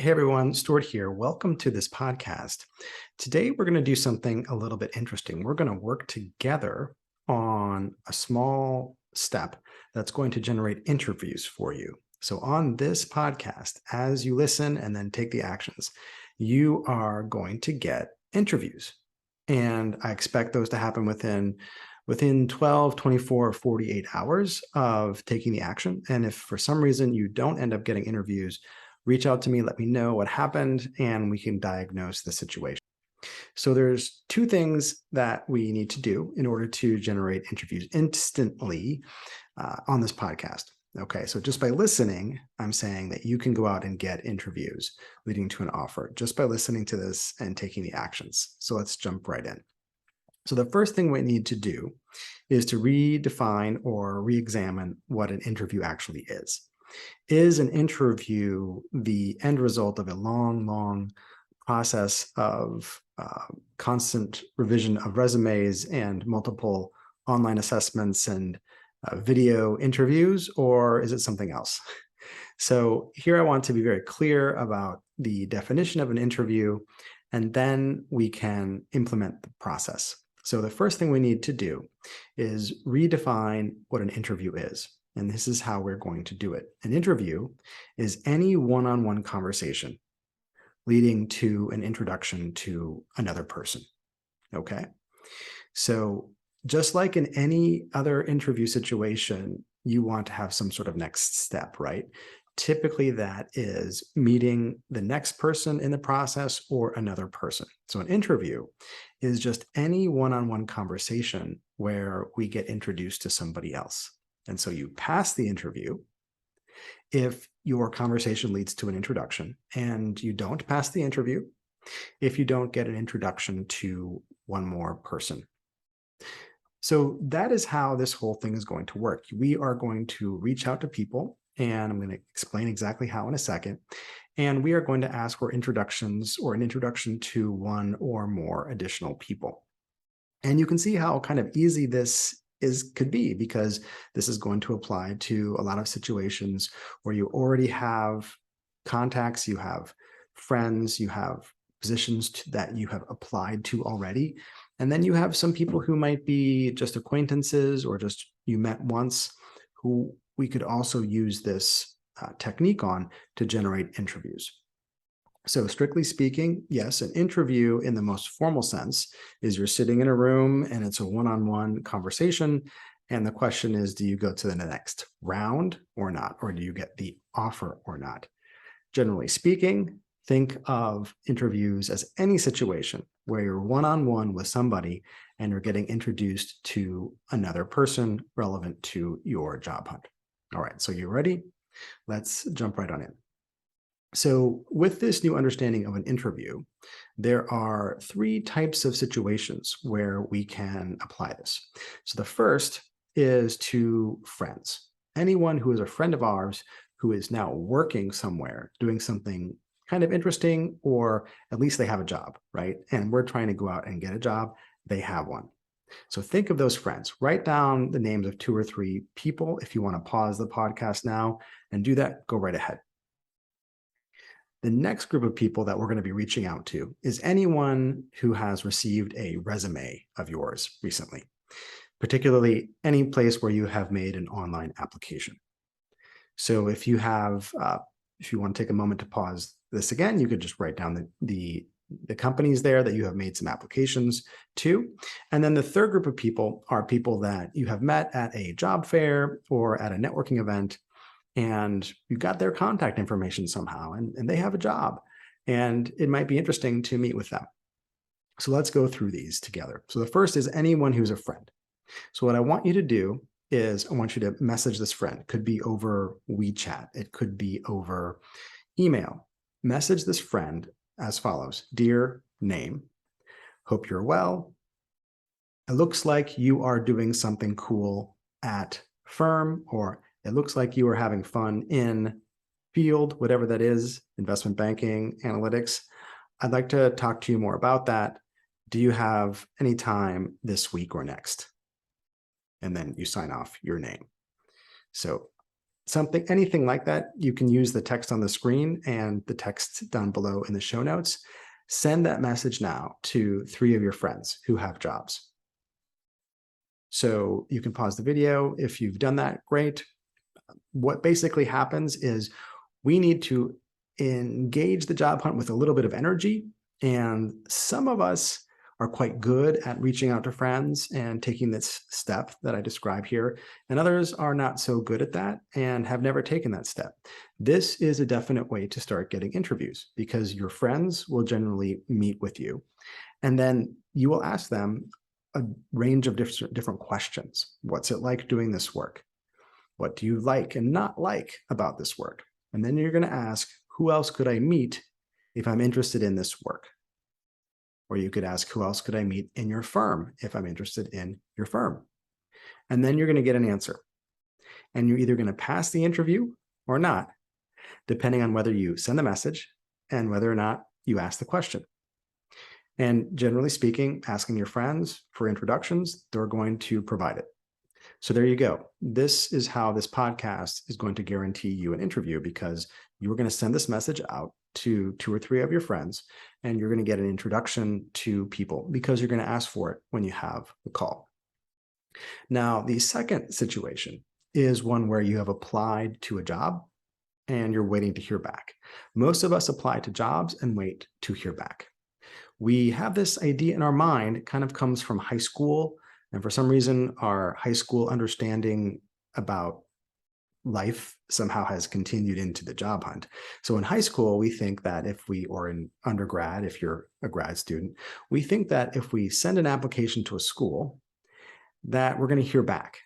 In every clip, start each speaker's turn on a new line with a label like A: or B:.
A: Hey everyone, Stuart here. Welcome to this podcast. Today we're going to do something a little bit interesting. We're going to work together on a small step that's going to generate interviews for you. So, on this podcast, as you listen and then take the actions, you are going to get interviews. And I expect those to happen within 12, 24, or 48 hours of taking the action. And if for some reason you don't end up getting interviews, reach out to me, let me know what happened, and we can diagnose the situation. So there's two things that we need to do in order to generate interviews instantly on this podcast. Okay, so just by listening, I'm saying that you can go out and get interviews leading to an offer just by listening to this and taking the actions. So let's jump right in. So the first thing we need to do is to redefine or re-examine what an interview actually is. Is an interview the end result of a long process of constant revision of resumes and multiple online assessments and video interviews, or is it something else? So here I want to be very clear about the definition of an interview, and then we can implement the process. So the first thing we need to do is redefine what an interview is. And this is how we're going to do it. An interview is any one-on-one conversation leading to an introduction to another person. Okay. So just like in any other interview situation, you want to have some sort of next step, right? Typically that is meeting the next person in the process or another person. So an interview is just any one-on-one conversation where we get introduced to somebody else. And so you pass the interview if your conversation leads to an introduction, and you don't pass the interview if you don't get an introduction to one more person. So that is how this whole thing is going to work. We are going to reach out to people, and I'm going to explain exactly how in a second. And we are going to ask for introductions or an introduction to one or more additional people. And you can see how kind of easy this could be, because this is going to apply to a lot of situations where you already have contacts, you have friends, you have positions that you have applied to already. And then you have some people who might be just acquaintances or just you met once, who we could also use this technique on to generate interviews. So strictly speaking, yes, an interview in the most formal sense is you're sitting in a room and it's a one-on-one conversation. And the question is, do you go to the next round or not? Or do you get the offer or not? Generally speaking, think of interviews as any situation where you're one-on-one with somebody and you're getting introduced to another person relevant to your job hunt. All right, so you ready? Let's jump right on in. So with this new understanding of an interview, there are three types of situations where we can apply this. So the first is to friends. Anyone who is a friend of ours who is now working somewhere, doing something kind of interesting, or at least they have a job, right? And we're trying to go out and get a job. They have one. So think of those friends. Write down the names of 2 or 3 people. If you want to pause the podcast now and do that, go right ahead. The next group of people that we're going to be reaching out to is anyone who has received a resume of yours recently, particularly any place where you have made an online application. So if you want to take a moment to pause this again, you could just write down the companies there that you have made some applications to. And then the third group of people are people that you have met at a job fair or at a networking event, and you got their contact information somehow, and they have a job, and it might be interesting to meet with them. So let's go through these together. So the first is anyone who's a friend. So what I want you to do is I want you to message this friend. It could be over WeChat. It could be over email. Message this friend as follows. Dear name, hope you're well. It looks like you are doing something cool at firm, or it looks like you are having fun in field, whatever that is, investment banking, analytics. I'd like to talk to you more about that. Do you have any time this week or next? And then you sign off your name. So anything like that, you can use the text on the screen and the text down below in the show notes. Send that message now to 3 of your friends who have jobs. So you can pause the video. If you've done that, great. What basically happens is we need to engage the job hunt with a little bit of energy. And some of us are quite good at reaching out to friends and taking this step that I describe here. And others are not so good at that and have never taken that step. This is a definite way to start getting interviews because your friends will generally meet with you. And then you will ask them a range of different questions. What's it like doing this work? What do you like and not like about this work? And then you're going to ask, who else could I meet if I'm interested in this work? Or you could ask, who else could I meet in your firm if I'm interested in your firm? And then you're going to get an answer. And you're either going to pass the interview or not, depending on whether you send the message and whether or not you ask the question. And generally speaking, asking your friends for introductions, they're going to provide it. So there you go. This is how this podcast is going to guarantee you an interview, because you're going to send this message out to 2 or 3 of your friends, and you're going to get an introduction to people because you're going to ask for it when you have the call. Now, the second situation is one where you have applied to a job and you're waiting to hear back. Most of us apply to jobs and wait to hear back. We have this idea in our mind, it kind of comes from high school. And for some reason, our high school understanding about life somehow has continued into the job hunt. So in high school, we think that or in undergrad, if you're a grad student, we think that if we send an application to a school, that we're going to hear back.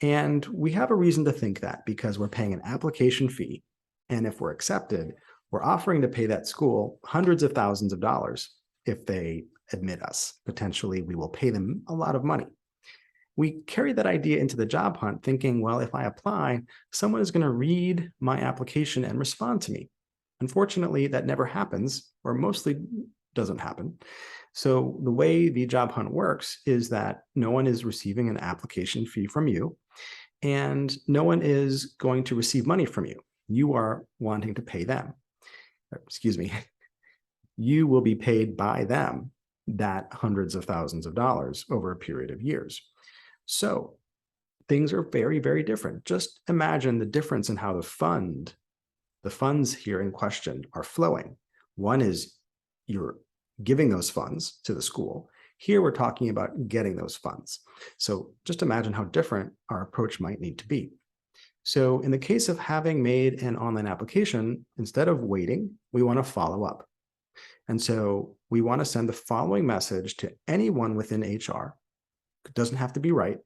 A: And we have a reason to think that because we're paying an application fee. And if we're accepted, we're offering to pay that school hundreds of thousands of dollars if they admit us. Potentially, we will pay them a lot of money. We carry that idea into the job hunt thinking, well, if I apply, someone is going to read my application and respond to me. Unfortunately, that never happens, or mostly doesn't happen. So the way the job hunt works is that no one is receiving an application fee from you, and no one is going to receive money from you. You are wanting to pay them. Excuse me. You will be paid by them that hundreds of thousands of dollars over a period of years. So things are very, very different. Just imagine the difference in how the funds here in question are flowing. One is you're giving those funds to the school. Here we're talking about getting those funds. So just imagine how different our approach might need to be. So in the case of having made an online application, instead of waiting, we want to follow up. And so we want to send the following message to anyone within HR. It doesn't have to be right.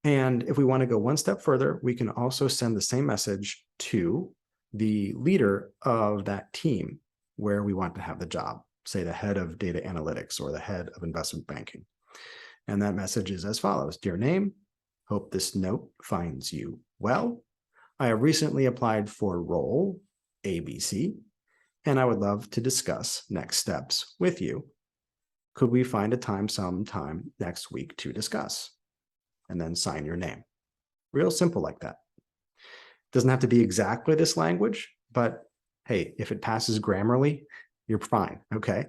A: And if we want to go one step further, we can also send the same message to the leader of that team where we want to have the job, say the head of data analytics or the head of investment banking. And that message is as follows. Dear name, hope this note finds you well. I have recently applied for role ABC, and I would love to discuss next steps with you. Could we find a time sometime next week to discuss? And then sign your name. Real simple like that. Doesn't have to be exactly this language, but hey, if it passes Grammarly, you're fine, okay?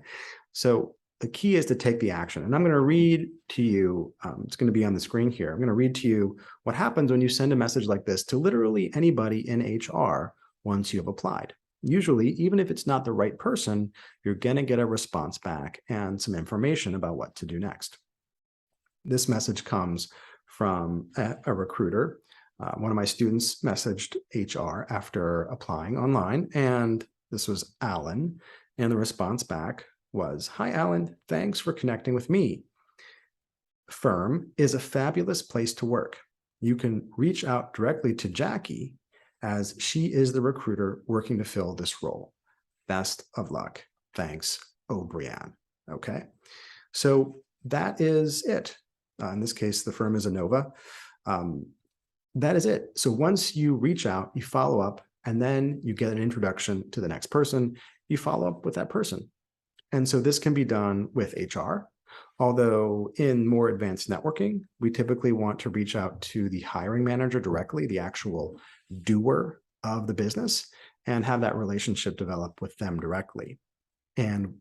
A: So the key is to take the action. And I'm going to read to you, it's going to be on the screen here. I'm going to read to you what happens when you send a message like this to literally anybody in HR once you have applied. Usually, even if it's not the right person, you're going to get a response back and some information about what to do next. This message comes from a recruiter. One of my students messaged HR after applying online, and this was Alan. And the response back was, "Hi, Alan, thanks for connecting with me. Firm is a fabulous place to work. You can reach out directly to Jackie as she is the recruiter working to fill this role. Best of luck. Thanks, O'Brien." Okay, so that is it. In this case, the firm is Inova. That is it. So once you reach out, you follow up, and then you get an introduction to the next person, you follow up with that person. And so this can be done with HR, Although in more advanced networking, we typically want to reach out to the hiring manager directly, the actual doer of the business, and have that relationship develop with them directly and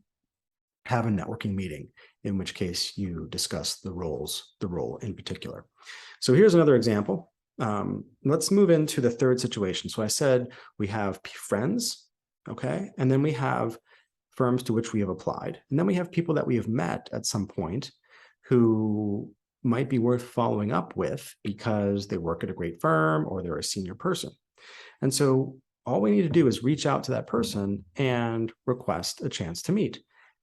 A: have a networking meeting, in which case you discuss the role in particular. So here's another example. Let's move into the third situation. So I said we have friends, okay? And then we have firms to which we have applied. And then we have people that we have met at some point who might be worth following up with because they work at a great firm or they're a senior person. And so all we need to do is reach out to that person and request a chance to meet.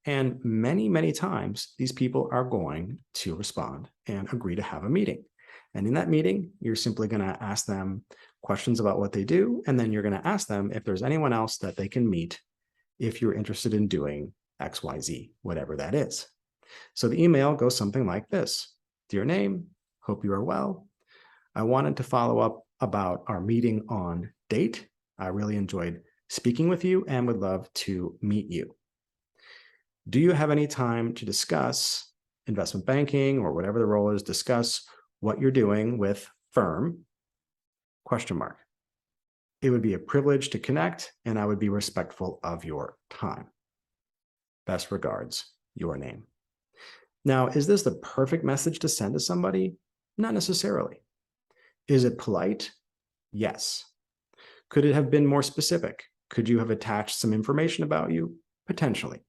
A: And many, many times, these people are going to respond and agree to have a meeting. And in that meeting, you're simply going to ask them questions about what they do. And then you're going to ask them if there's anyone else that they can meet if you're interested in doing XYZ, whatever that is. So the email goes something like this. Dear name, hope you are well. I wanted to follow up about our meeting on date. I really enjoyed speaking with you and would love to meet you. Do you have any time to discuss investment banking or whatever the role is, discuss what you're doing with firm? ? It would be a privilege to connect, and I would be respectful of your time. Best regards, your name. Now, is this the perfect message to send to somebody? Not necessarily. Is it polite? Yes. Could it have been more specific? Could you have attached some information about you? Potentially.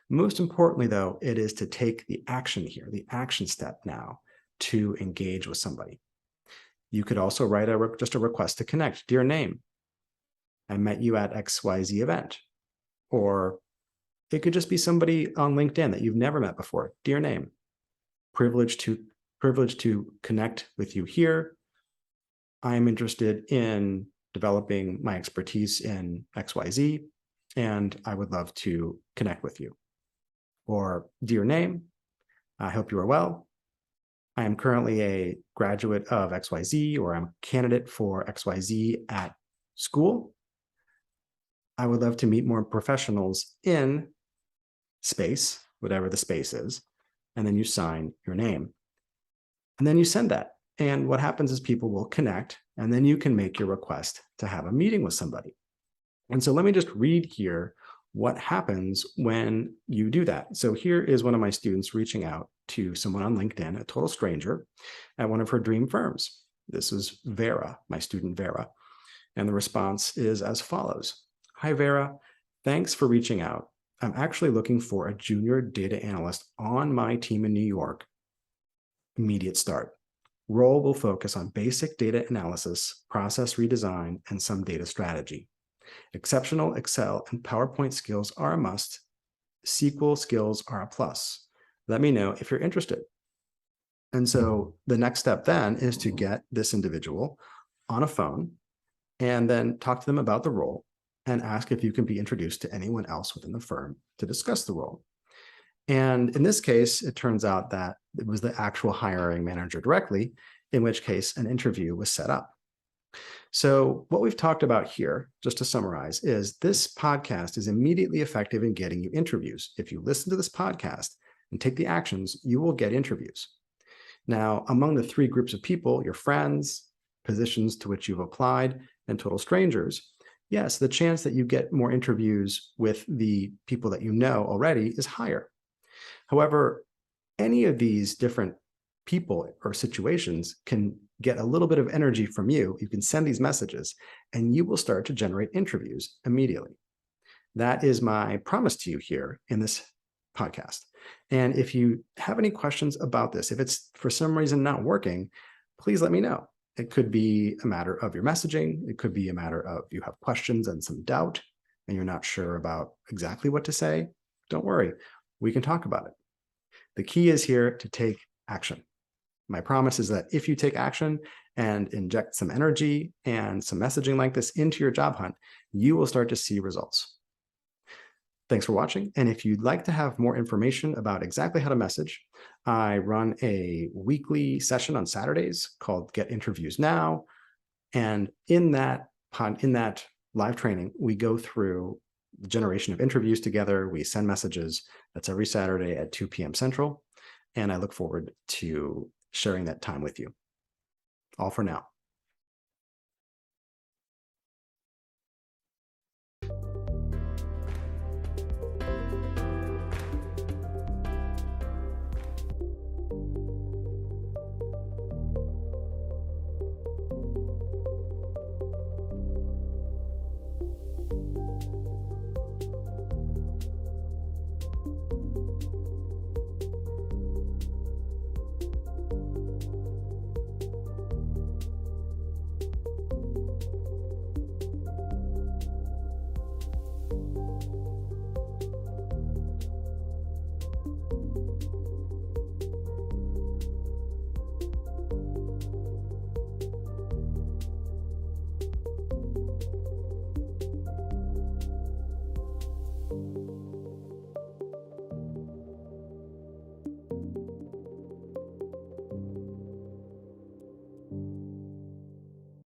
A: Most importantly, though, it is to take the action here, the action step now to engage with somebody. You could also write just a request to connect. Dear name, I met you at XYZ event. Or it could just be somebody on LinkedIn that you've never met before. Dear name, privileged to connect with you here. I am interested in developing my expertise in XYZ, and I would love to connect with you. Or dear name, I hope you are well. I am currently a graduate of XYZ, or I'm a candidate for XYZ at school. I would love to meet more professionals in space, whatever the space is, and then you sign your name. And then you send that. And what happens is people will connect, and then you can make your request to have a meeting with somebody. And so let me just read here what happens when you do that. So here is one of my students reaching out to someone on LinkedIn, a total stranger, at one of her dream firms. This is Vera, my student Vera. And the response is as follows. Hi, Vera. Thanks for reaching out. I'm actually looking for a junior data analyst on my team in New York. Immediate start. Role will focus on basic data analysis, process redesign, and some data strategy. Exceptional Excel and PowerPoint skills are a must. SQL skills are a plus. Let me know if you're interested. And so the next step then is to get this individual on a phone and then talk to them about the role and ask if you can be introduced to anyone else within the firm to discuss the role. And in this case, it turns out that it was the actual hiring manager directly, in which case an interview was set up. So what we've talked about here, just to summarize, is this podcast is immediately effective in getting you interviews. If you listen to this podcast and take the actions, you will get interviews. Now, among the three groups of people, your friends, positions to which you've applied, and total strangers, yes, the chance that you get more interviews with the people that you know already is higher. However, any of these different people or situations can get a little bit of energy from you. You can send these messages and you will start to generate interviews immediately. That is my promise to you here in this podcast. And if you have any questions about this, if it's for some reason not working, please let me know. It could be a matter of your messaging. It could be a matter of you have questions and some doubt and you're not sure about exactly what to say. Don't worry, we can talk about it. The key is here to take action. My promise is that if you take action and inject some energy and some messaging like this into your job hunt, you will start to see results. Thanks for watching. And if you'd like to have more information about exactly how to message, I run a weekly session on Saturdays called Get Interviews Now. And in that live training, we go through the generation of interviews together. We send messages. That's every Saturday at 2 p.m. Central. And I look forward to sharing that time with you. All for now.